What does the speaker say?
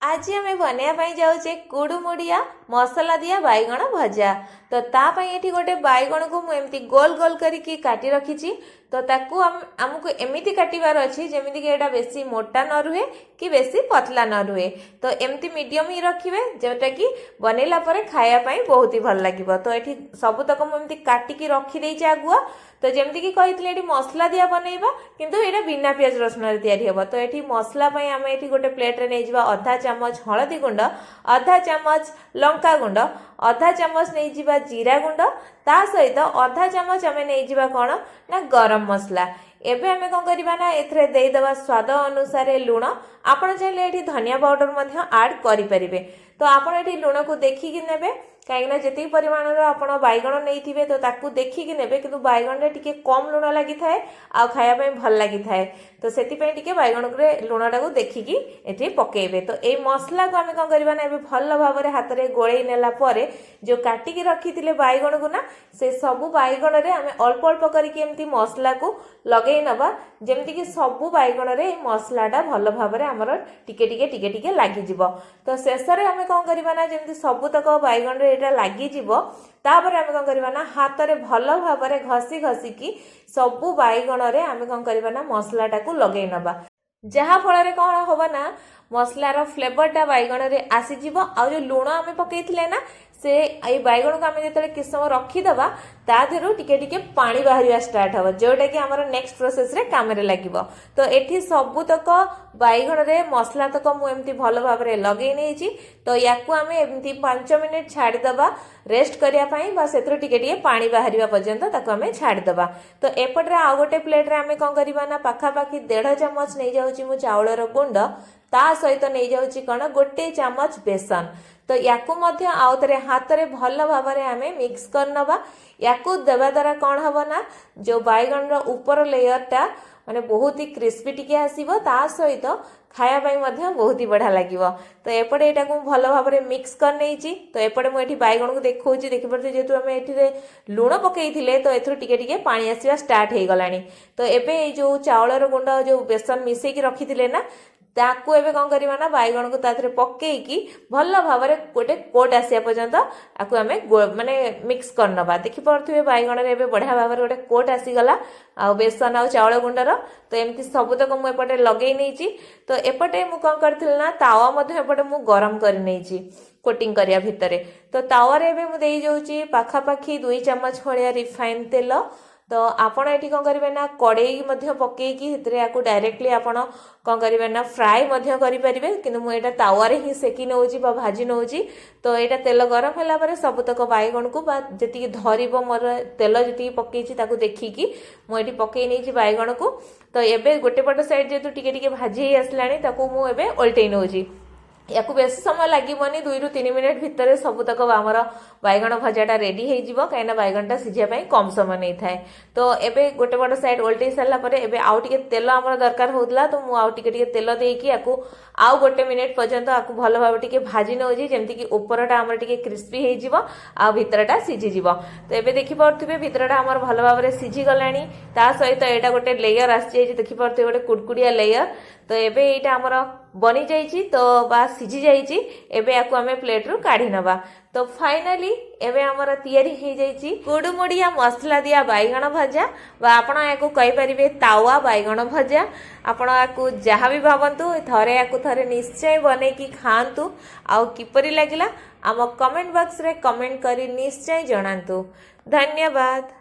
आज आम बनवाई जाऊे कुड़मुड़िया मसला दिया बैगण भजा। तो तापाई ये गोटे बैगण को मुझे गोल गोल करके काटी रखी। तो ताकू आमको एमती काटार अच्छी जमीक एटा बेसी मोटा न रुहे कि बेसी पतला न रुहे। तो एमती मीडियम ही रखिए जोटा कि बनैला खायापाई बहुत ही भल लगे। तो ये सबुतक मुझे काटिकी रखीदे आगुआ। तो जमीक कही मसला दिया बनइबा किंतु एटा बिना पियाज रसुन तैयारी हम। तो ये मसला आम ये गोटे प्लेट्रे नहीं जावा अधा चामच हलदी गुंड, अधा चामच लंका गुंड, अधा चामच नहीं जावा जीरा गुंड, ता सहित अधा चामच आम नहीं जावा कौन ना गरम मसला। एबे आमे कौन करबा ना एथरे देई दबा स्वाद अनुसार लुण। आपण चाहे ये धनिया पाउडर मध्य ऐड करि परिबे। तो आपण ये लुण को देखिकी नेबे कहीं जी परिमाण आप बैगण नहीं तो ताकू देखिकी नेबे किंतु बैगण रे टिके कम लुण लगी थाए आ खाया पे भल लगी थाए। तो सेति पे टिके बैगण रे लुण टाकू देखिकी एठी पकेबे। तो ए मसला को आमे कौन करबा ना एबे भल भाव रे हाथ रे गोळेई नेला परे जो काटिकी रखिथिले बैगण को ना से सबु बैगण रे आमे अल्प अल्प करके एमती मसला को लगेई नबा जेमती कि सबु बैगण रे मसलाटा भल भाव रे हमर टिके टिके टिके टिके लागि जिवो। तो शेष रे आमे कौन करबा ना जेमती सबुतक बैगण रे एटा लागि जिवो तापर आमे कौन करबा ना हाथ रे भल भाव रे घसी घसी की सबु बैगण रे आमे कौन करबा ना मसलाटा को लगेई नबा जहा फल रे कौन होबा ना मसलार फ्लेवरटा बैगण रे आसी जिवो। आ जो लुण आमे पकेइथिले ना से आई बैगण को आम जो किस समय रखीदबा ता देहरु टिके टिके पानी बाहर स्टार्ट हम जोटा कि आमर नेक्स्ट प्रोसेस रे काम रे लागिवो। तो एठी सबुतक बैगण रे मसला तक मुझे भल भाव रे लगे नहीं। तो याकू आम एमती 5 मिनिट छाड़ीदबा रेस्ट करने बा से टिके टिके पानी बाहर पर्यंत ताको आम छाड़ीदबा। तो एपटे आउ गोटे प्लेट रे आम कौन करबा ना पाखापाखि 1.5 चामच नहीं जाउची मु चाउलर गुंड ता सहित नहीं जाउची कौन 1 चामच बेसन। तो याकू मध्य आउ थे हाथ रे भल भाव रे आमे मिक्स करनबा। याकू देवा द्वारा कौन हम ना जो बैगण रो ऊपर लेयरटा माने बहुत ही क्रिस्पी टिके आसीबो ता सहित खाया पाई मध्य बहुत ही बढ़िया लागिवो। तो एपटे एटा को भल भाव रे मिक्स कर नेइची। तो एपटे मु एठी बैगण को देखौची देखि परते जेतु हम एठी रे लूण पकेइथिले तो एथरो टिके टिके पानी आसीबा स्टार्ट हे गलानी। तो एबे ए जो चावलर गुंड जो बेसन मिसेई की रखिथिले ना ताकू एबे कौन करबा ना बैगण को ताथरे पकेइकी भल भाव रे गोटे कोट आसिया पर्यंत आकू आमे माने मिक्स करनबा। देखि परथुबे बैगण रे एबे बढ़िया भाव रे गोटे कोट आसी गला आ बेसन आ चावल गुंडर। तो एमती सबुतक मु एपटे लगेई नेइची। तो एपटे मु कौन करथिल ना तावा मध्य एपटे मु गरम कर नेइची कोटिंग करिया भितरे। तो तावा रे एबे मु देई जाउची पाखापाखि 2 चामच भलिया रिफाइन तेल। तो आपण एठी कौन करिवे ना कड़ेई मध्य पकेइकी हेतरे याकू डायरेक्टली आपण कौन करिवे ना फ्राई मध्य करि परिबे किंतु मु एटा तावा रे ही सेकी नउची बा भाजी नउची। तो एटा तेल गरम होला परे सबुतक बैगण को बा जति धरिबो मोर तेल जति पकेइची ताकू देखिकी मु एठी पकेइ नेइची बैगण को। तो एबे गोटे पट साइड जेतु टिके टिके भाजी आसलानी ताकू मु एबे उल्टेइ नउची। याकू बेस समय लगे 2 ରୁ 3 मिनिट भितर सबुतक आमर बैगण भजाटा रेडी हो कहीं बैगणटा सिझापी कम समय नहीं थाए। तो एबे गोटे पट साइड उल्टे सारा पर एबे आउ टिके तेल आमर दरकार होउतला। तो मु आउ टिके तेल देकी याकू आउ 1 मिनिट पर्यंत आकू भल भाव टिके भाजी नउजी जेमति कि ऊपरटा आमर टिके क्रिस्पी हे जिवो आ भितरटा सिझी जिवो। तो एबे देखि परथुबे भितरटा आमर भल भाव रे सिझी गलानी ता सहित एटा गोटे लेयर आसी देखि परथुबे गोटे कुडकुडिया लेयर। तो एबे एटा आमर बनी जाइछि तो बा सिझी जाइछि। एबे याकू आमे प्लेट रु काढी नबा। तो फाइनली एबे हमर तैयारी हे जाइछि कुडमुड़िया मसला दिया बैगण भजा बा आपण याकू कहि परिबे तावा बैगण भजा। आपण याकू जहा भी भावंतु थरे याकू थरे निश्चय बने की खांतु आउ किपरि लागिला आम कमेंट बॉक्स रे कमेंट करी निश्चय जणांतु। धन्यवाद।